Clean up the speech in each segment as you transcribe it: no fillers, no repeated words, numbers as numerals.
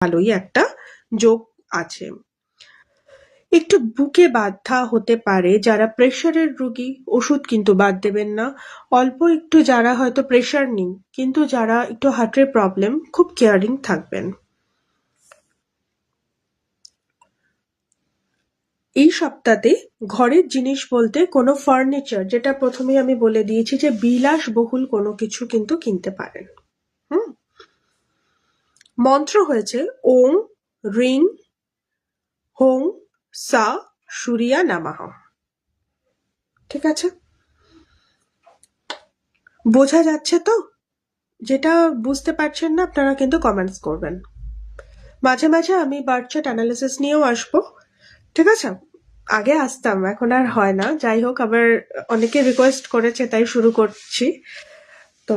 ভালোই একটা যোগ আছে। একটু বুকে ব্যথা হতে পারে, যারা প্রেশারের রোগী ওষুধ কিন্তু বাদ দেবেন না। অল্প একটু যারা হয়তো প্রেশার নেই কিন্তু যারা একটু হার্টের প্রবলেম, খুব কেয়ারিং থাকবেন। এই সপ্তাহে ঘরের জিনিস বলতে কোনো ফার্নিচার, যেটা প্রথমেই আমি বলে দিয়েছি যে বিলাসবহুল কোনো কিছু কিন্তু কিনতে পারেন। মন্ত্র হয়েছে ওং রিং হোং সা সূর্যা নমঃ। ঠিক আছে, বোঝা যাচ্ছে তো? যেটা বুঝতে পারছেন না আপনারা কিন্তু কমেন্টস করবেন। মাঝে মাঝে আমি বার্থ চার্ট অ্যানালিসিস নিয়েও আসবো, ঠিক আছে? আগে আসতাম, এখন আর হয় না। যাই হোক, আবার অনেকে রিকোয়েস্ট করেছে তাই শুরু করছি। তো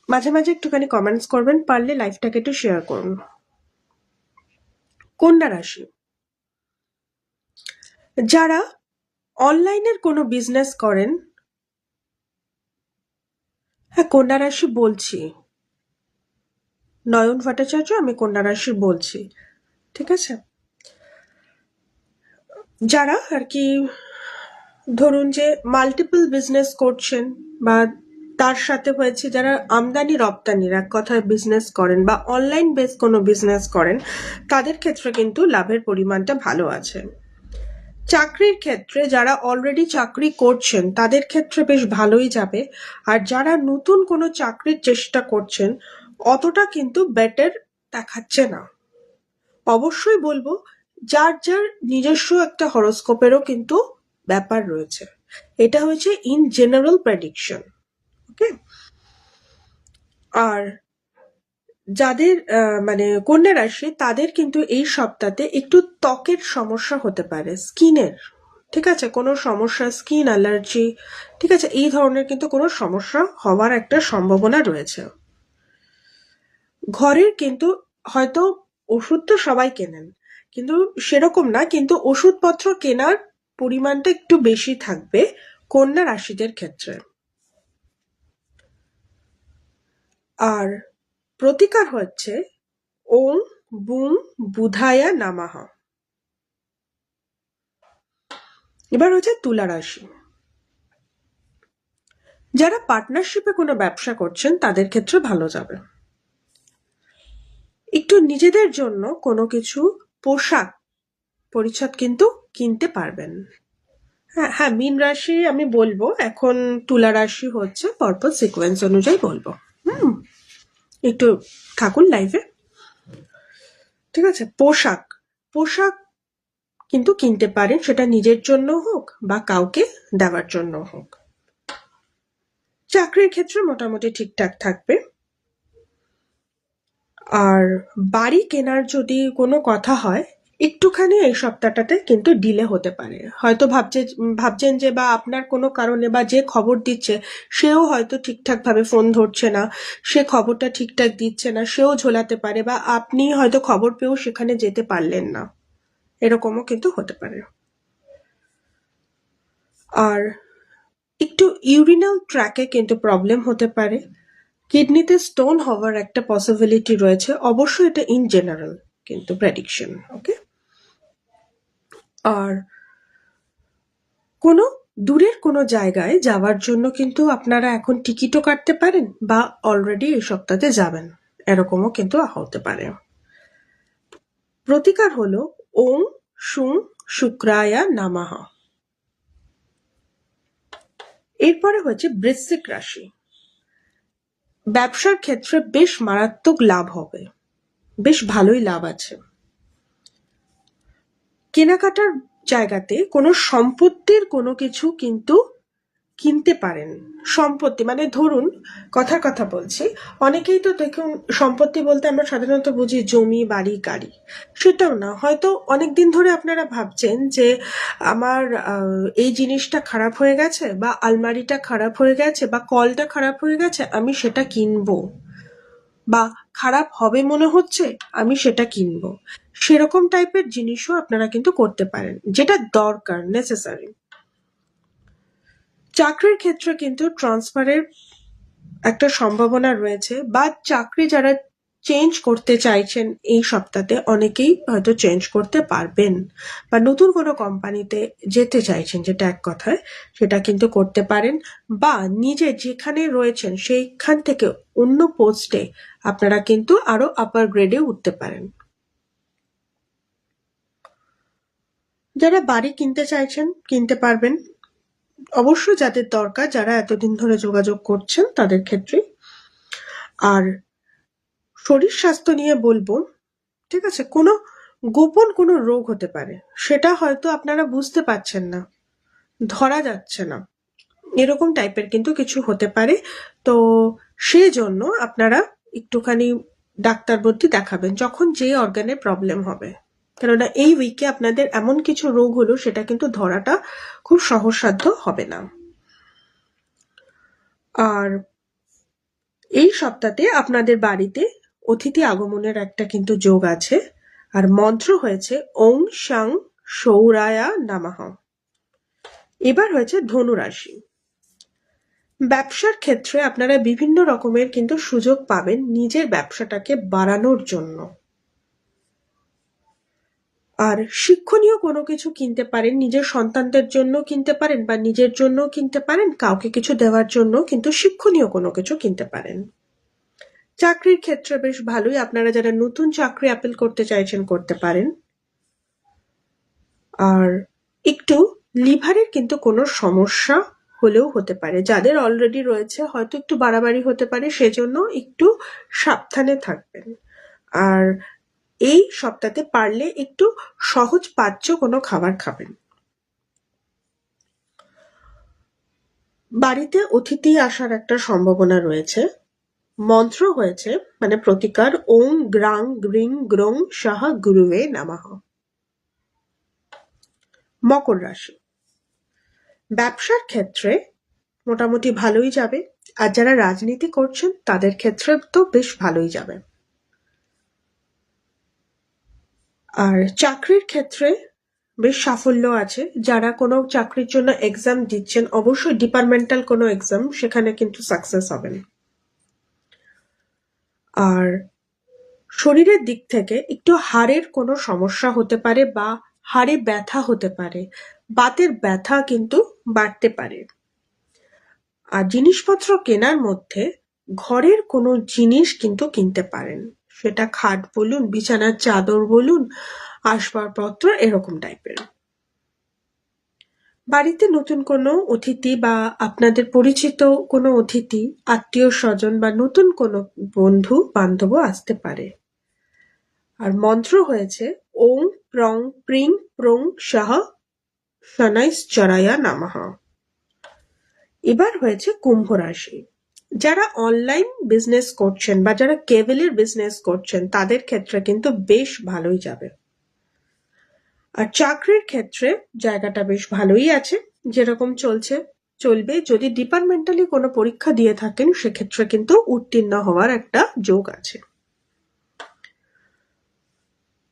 মাঝে মাঝে একটুখানি কমেন্টস করবেন, পারলে লাইফটাকে একটু শেয়ার করুন। কন্যা রাশি, যারা অনলাইনের কোনো বিজনেস করেন, হ্যাঁ কন্যা রাশি বলছি, নয়ন ভট্টাচার্য, আমি কন্যা রাশি বলছি, ঠিক আছে? যারা আর কি ধরুন যে মাল্টিপল বিজনেস করছেন, বা তার সাথে হয়েছে যারা আমদানি রপ্তানির এক কথায় বিজনেস করেন বা অনলাইন বেস কোনো বিজনেস করেন, তাদের ক্ষেত্রে কিন্তু লাভের পরিমাণটা ভালো আছে। চাকরির ক্ষেত্রে যারা অলরেডি চাকরি করছেন তাদের ক্ষেত্রে বেশ ভালোই যাবে, আর যারা নতুন কোনো চাকরির চেষ্টা করছেন অতটা কিন্তু বেটার দেখাচ্ছে না। অবশ্যই বলবো, যার যার নিজস্ব একটা হরোস্কোপেরও কিন্তু ব্যাপার রয়েছে। এটা হচ্ছে ইন জেনারেল প্রেডিকশন, ওকে? আর যাদের মানে কন্যা রাশি, তাদের কিন্তু এই সপ্তাহে একটু ত্বকের সমস্যা হতে পারে, স্কিনের, ঠিক আছে? কোনো সমস্যা, স্কিন অ্যালার্জি, ঠিক আছে, এই ধরনের কিন্তু কোনো সমস্যা হওয়ার একটা সম্ভাবনা রয়েছে। ঘরের কিন্তু হয়তো ওষুধ তো সবাই কেনেন, কিন্তু সেরকম না, কিন্তু ওষুধপত্র কেনার পরিমাণটা একটু বেশি থাকবে কন্যা রাশিদের ক্ষেত্রে। আর প্রতিকার হচ্ছে ওং বুং বুধায়া নামাহ। এবার হচ্ছে তুলা রাশি, যারা পার্টনারশিপে কোনো ব্যবসা করছেন তাদের ক্ষেত্রে ভালো যাবে। একটু নিজেদের জন্য কোনো কিছু পোশাক পরিচ্ছদ কিন্তু কিনতে পারবেন। হ্যাঁ হ্যাঁ, মীন রাশি আমি বলবো, এখন তুলা রাশি হচ্ছে পরপর সিকোয়েন্স অনুযায়ী বলবো। একটু থাকুন লাইভে, ঠিক আছে? পোশাক পোশাক কিন্তু কিনতে পারেন, সেটা নিজের জন্য হোক বা কাউকে দেওয়ার জন্য হোক। চাকরির ক্ষেত্রে মোটামুটি ঠিকঠাক থাকবে। আর বাড়ি কেনার যদি কোনো কথা হয়, একটুখানি এই সপ্তাহটাতে কিন্তু ডিলে হতে পারে। হয়তো ভাবছেন যে, বা আপনার কোনো কারণে, বা যে খবর দিচ্ছে সেও হয়তো ঠিকঠাক ভাবে ফোন ধরছে না, সে খবরটা ঠিকঠাক দিচ্ছে না, সেও ঝোলাতে পারে, বা আপনি হয়তো খবর পেয়েও সেখানে যেতে পারলেন না, এরকমও কিন্তু হতে পারে। আর একটু ইউরিনাল ট্র্যাকে কিন্তু প্রবলেম হতে পারে। কিডনিতে স্টোন হওয়ার একটা পসিবিলিটি রয়েছে, অবশ্যই এটা ইন জেনারেল কিন্তু প্রেডিকশন, ওকে? আর কোনো দূরের কোনো জায়গায় যাওয়ার জন্য কিন্তু আপনারা এখন টিকিটও কাটতে পারেন, বা অলরেডি এই সপ্তাহে যাবেন, এরকমও কিন্তু হতে পারে। প্রতিকার হলো ওং সুং শুক্রায়া নামাহ। এরপরে হচ্ছে বৃশ্চিক রাশি, ব্যবসার ক্ষেত্রে বেশ মারাত্মক লাভ হবে, বেশ ভালোই লাভ আছে। কেনাকাটার জায়গাতে কোনো সম্পত্তির কোনো কিছু কিন্তু কিনতে পারেন। সম্পত্তি মানে ধরুন, কথার কথা বলছি, অনেকেই তো দেখুন, সম্পত্তি বলতে আমরা সাধারণত বুঝি জমি, বাড়ি, গাড়ি। সেটাও না, হয়তো অনেকদিন ধরে আপনারা ভাবছেন যে আমার এই জিনিসটা খারাপ হয়ে গেছে, বা আলমারিটা খারাপ হয়ে গেছে, বা কলটা খারাপ হয়ে গেছে, আমি সেটা কিনবো, বা খারাপ হবে মনে হচ্ছে, আমি সেটা কিনবো। সেরকম টাইপের জিনিসও আপনারা কিন্তু করতে পারেন, যেটা দরকার, নেসেসারি। চাকরির ক্ষেত্রে কিন্তু ট্রান্সফারের একটা সম্ভাবনা রয়েছে, বা চাকরি যারা চেঞ্জ করতে চাইছেন এই সপ্তাহে, অনেকেই হয়তো চেঞ্জ করতে পারবেন, বা নতুন কোনো কোম্পানিতে যেতে চাইছেন, যেটা এক কথায় সেটা কিন্তু করতে পারেন, বা নিজে যেখানে রয়েছেন সেইখান থেকে অন্য পোস্টে আপনারা কিন্তু আরো আপার গ্রেডে উঠতে পারেন। যারা বাড়ি কিনতে চাইছেন কিনতে পারবেন, অবশ্যই যাদের দরকার, যারা এতদিন ধরে যোগাযোগ করছেন তাদের ক্ষেত্রে। আর শরীর স্বাস্থ্য নিয়ে বলবো, ঠিক আছে, কোনো গোপন কোনো রোগ হতে পারে, সেটা হয়তো আপনারা বুঝতে পারছেন না, ধরা যাচ্ছে না, এরকম টাইপের কিন্তু কিছু হতে পারে। তো সেই জন্য আপনারা একটুখানি ডাক্তার বদ্যি দেখাবেন যখন যে অর্গানের প্রবলেম হবে, কেননা এই উইকে আপনাদের এমন কিছু রোগ হলো সেটা কিন্তু ধরাটা খুব সহজসাধ্য হবে না। আর এই সপ্তাহে আপনাদের বাড়িতে অতিথি আগমনের একটা কিন্তু যোগ আছে, আর মন্ত্র হয়েছে ওং শাং সৌরায়া নামাহ। এবার হয়েছে ধনু রাশি। ব্যবসার ক্ষেত্রে আপনারা বিভিন্ন রকমের কিন্তু সুযোগ পাবেন নিজের ব্যবসাটাকে বাড়ানোর জন্য। আর শিক্ষণীয় কোনো কিছু কিনতে পারেন, নিজের সন্তানদের জন্য কিনতে পারেন, বা নিজের জন্য কিনতে পারেন, কাউকে কিছু দেওয়ার জন্য কিন্তু শিক্ষণীয় কোনো কিছু কিনতে পারেন। চাকরির ক্ষেত্রে বেশ ভালোই, আপনারা যারা নতুন চাকরি অ্যাপেল করতে চাইছেন করতে পারেন। আর একটু লিভারের কিন্তু কোনো সমস্যা হলেও হতে পারে, যাদের অলরেডি রয়েছে হয়তো একটু বাড়াবাড়ি হতে পারে, সেজন্য একটু সাবধানে থাকবেন। আর এই সপ্তাহে পারলে একটু সহজ পাচ্য কোনো খাবার খাবেন। বাড়িতে অতিথি আসার একটা সম্ভাবনা রয়েছে। মন্ত্র হয়েছে মানে প্রতিকার ওং গ্রাং গ্রিং গ্রং সাহা গুরুবে নামাহ। মকর রাশি। ব্যবসার ক্ষেত্রে মোটামুটি ভালোই যাবে, আর যারা রাজনীতি করছেন তাদের ক্ষেত্রে তো বেশ ভালোই যাবে। আর চাকরির ক্ষেত্রে বেশ সাফল্য আছে, যারা কোনো চাকরির জন্য এক্সাম দিচ্ছেন, অবশ্যই ডিপার্টমেন্টাল কোনো এক্সাম, সেখানে কিন্তু সাকসেস হবেন। আর শরীরের দিক থেকে একটু হাড়ের কোনো সমস্যা হতে পারে, বা হাড়ে ব্যথা হতে পারে, বাতের ব্যথা কিন্তু বাড়তে পারে। আর জিনিসপত্র কেনার মধ্যে ঘরের কোনো জিনিস কিন্তু কিনতে পারেন, সেটা খাট বলুন, বিছানার চাদর বলুন, আসবাবপত্র এরকম টাইপের। বাড়িতে নতুন কোনো অতিথি বা আপনাদের পরিচিত কোনো অতিথি, আত্মীয় স্বজন বা নতুন কোনো বন্ধু বান্ধব আসতে পারে। আর মন্ত্র হয়েছে ওং প্রং প্রিং প্রং সাহ শনাইশ্চরায়া নামাহ। এবার হয়েছে কুম্ভ রাশি। যারা অনলাইন বিজনেস করছেন বা যারা কেবলের বিজনেস করছেন তাদের ক্ষেত্রে কিন্তু বেশ ভালোই যাবে। আর চাকরির ক্ষেত্রে জায়গাটা বেশ ভালোই আছে, যেরকম চলছে চলবে। যদি ডিপার্টমেন্টালি কোনো পরীক্ষা দিয়ে থাকেন সেক্ষেত্রে কিন্তু উত্তীর্ণ হওয়ার একটা যোগ আছে।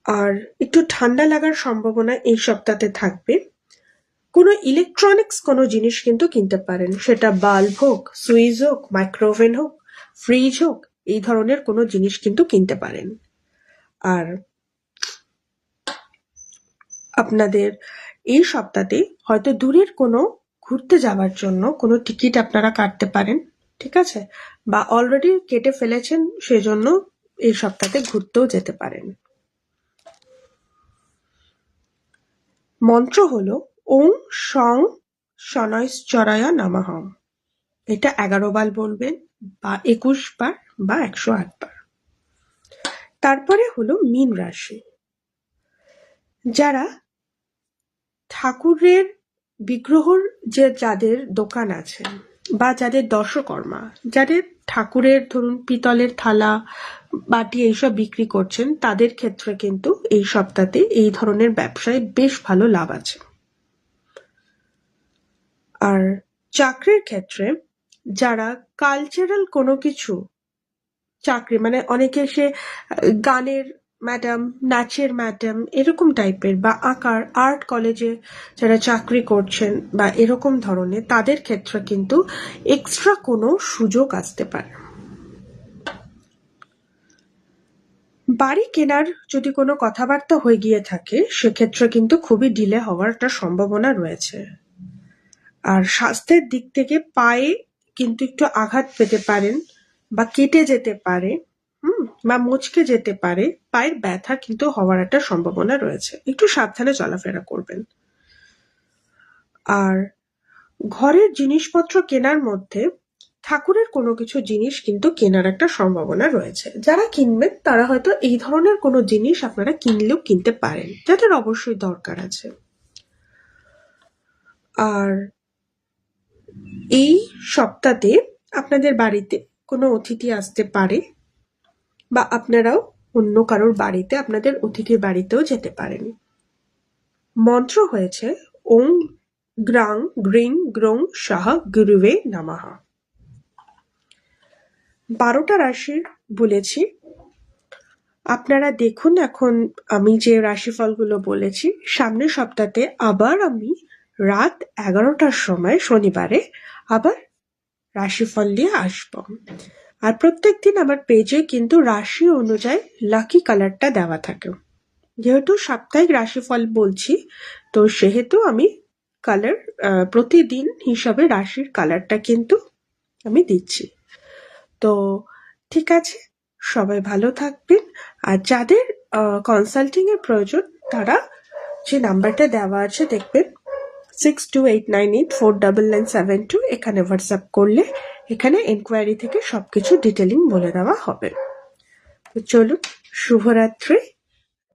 আর একটু ঠান্ডা লাগার সম্ভাবনা এই সপ্তাহে থাকবে। কোনো ইলেকট্রনিক্স কোনো জিনিস কিন্তু কিনতে পারেন, সেটা বাল্ব হোক, সুইচ হোক, মাইক্রোওভেন হোক, ফ্রিজ হোক, এই ধরনের কোনো জিনিস কিন্তু কিনতে পারেন। আর আপনাদের এই সপ্তাহে হয়তো দূরের কোনো ঘুরতে যাওয়ার জন্য কোনো টিকিট আপনারা কাটতে পারেন, ঠিক আছে, বা অলরেডি কেটে ফেলেছেন, সেজন্য এই সপ্তাহে ঘুরতেও যেতে পারেন। মন্ত্র হলো ওং সং শনৈশ্চরায়া নামাহ। এটা 11 বার বলবেন, বা 21 বার, বা 108 বার। তারপরে হলো মীন রাশি। যারা ঠাকুরের বিগ্রহর যাদের দোকান আছে, বা যাদের দর্শকর্মা, যাদের ঠাকুরের ধরুন পিতলের থালা, বাটি এইসব বিক্রি করছেন, তাদের ক্ষেত্রে কিন্তু এই সপ্তাহে এই ধরনের ব্যবসায় বেশ ভালো লাভ আছে। আর চাকরির ক্ষেত্রে যারা কালচারাল কোনো কিছু চাকরি, মানে অনেকে সে গানের ম্যাডাম, নাচের ম্যাডাম, এরকম টাইপের, বা আঁকার আর্ট কলেজে যারা চাকরি করছেন বা এরকম ধরনের, তাদের ক্ষেত্রে কিন্তু এক্সট্রা কোনো সুযোগ আসতে পারে। বাড়ি কেনার যদি কোনো কথাবার্তা হয়ে গিয়ে থাকে সেক্ষেত্রে কিন্তু খুবই ডিলে হওয়ার একটা সম্ভাবনা রয়েছে। আর স্বাস্থ্যের দিক থেকে পায়ে কিন্তু একটু আঘাত পেতে পারেন বা কেটে যেতে পারে, বা মুচকে যেতে পারে, পায়ের ব্যথা কিন্তু হওয়ার একটা সম্ভাবনা রয়েছে, একটু সাবধানে চলাফেরা করবেন। আর ঘরের জিনিসপত্র কেনার মধ্যে ঠাকুরের কোনো কিছু জিনিস কিন্তু কেনার একটা সম্ভাবনা রয়েছে। যারা কিনবেন তারা হয়তো এই ধরনের কোনো জিনিস আপনারা কিনলেও কিনতে পারেন, যাদের অবশ্যই দরকার আছে। আর এই সপ্তাহে আপনাদের বাড়িতে কোনো অতিথি আসতে পারে, বা আপনারাও অন্য কারোর বাড়িতে আপনাদের অতিথির বাড়িতেও যেতে পারেন। মন্ত্র হয়েছে ওং গ্রাং গ্রিং গ্রং শাহ গুরুবে নমঃ। 12টা রাশির বলেছি। আপনারা দেখুন, এখন আমি যে রাশিফলগুলো বলেছি, সামনের সপ্তাহে আবার আমি রাত 11টার সময় শনিবারে আবার রাশিফল নিয়ে আসবো। আর প্রত্যেকদিন আমার পেজে কিন্তু রাশি অনুযায়ী লাকি কালারটা দেওয়া থাকে। যেহেতু সাপ্তাহিক রাশিফল বলছি, তো সেহেতু আমি কালার প্রতিদিন হিসাবে রাশির কালারটা কিন্তু আমি দিচ্ছি। তো ঠিক আছে, সবাই ভালো থাকবেন। আর যাদের কনসাল্টিং এর প্রয়োজন তারা যে নাম্বারটা দেওয়া আছে দেখবেন 6289849972, এখানে হোয়াটসঅ্যাপ করলে এখানে এনকোয়ারি থেকে সবকিছু ডিটেলিং বলে দেওয়া হবে। তো চলুন, শুভরাত্রি।